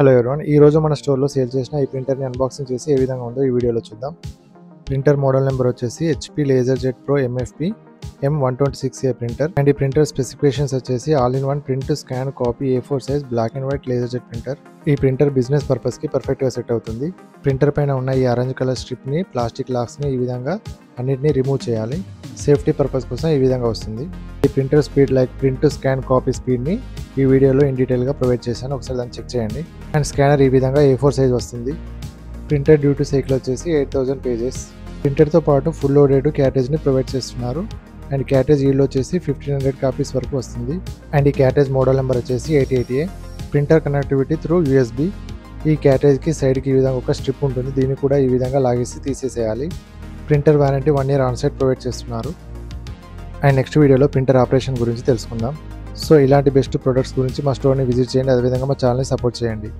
Hello everyone, ఈ రోజు మన స్టోర్లో సేల్ చేసిన ఈ ప్రింటర్ని అన్బాక్సింగ్ చేసి ఏ విధంగా ఉందో ఈ వీడియోలో చూద్దాం. ప్రింటర్ మోడల్ నెంబర్ వచ్చేసి HP LaserJet Pro MFP M126A printer and ఈ ప్రింటర్ స్పెసిఫికేషన్స్ వచ్చేసి all in one print scan copy A4 size black and white LaserJet printer. ఈ ప్రింటర్ బిజినెస్ పర్పస్కి పర్ఫెక్ట్గా సెట్ అవుతుంది. ప్రింటర్ పైన ఉన్న ఈ ఆరెంజ్ కలర్ స్ట్రిప్ని, ప్లాస్టిక్ లాక్స్ని ఈ విధంగా అన్నిటిని రిమూవ్ చేయాలి. సేఫ్టీ పర్పస్ కోసం ఈ విధంగా వస్తుంది. ఈ printer speed like print scan copy స్పీడ్ని ఈ వీడియోలో ఇన్ డీటెయిల్గా ప్రొవైడ్ చేశాను, ఒకసారి దాన్ని చెక్ చేయండి. అండ్ స్కానర్ ఈ విధంగా A4 సైజ్ వస్తుంది. ప్రింటర్ డ్యూటీ సైకిల్ వచ్చేసి 8000 పేజెస్. ప్రింటర్తో పాటు ఫుల్ లోడెడ్ క్యారేజ్ని ప్రొవైడ్ చేస్తున్నారు అండ్ క్యారేజ్ ఈల్డ్ వచ్చేసి 1500 కాపీస్ వరకు వస్తుంది. అండ్ ఈ క్యారేజ్ మోడల్ నెంబర్ వచ్చేసి 88A. Printer connectivity through USB. ఈ క్యారేజ్కి సైడ్కి ఈ విధంగా ఒక స్ట్రిప్ ఉంటుంది, దీన్ని కూడా ఈ విధంగా లాగేసి తీసేసేయాలి. Printer warranty 1 year on site provide చేస్తున్నారు. అండ్ నెక్స్ట్ వీడియోలో ప్రింటర్ ఆపరేషన్ గురించి తెలుసుకుందాం. సో ఇలాంటి బెస్ట్ ప్రొడక్ట్స్ గురించి మా స్టోర్ని విజిట్ చేయండి, అదేవిధంగా మా ఛానల్ని సపోర్ట్ చేయండి.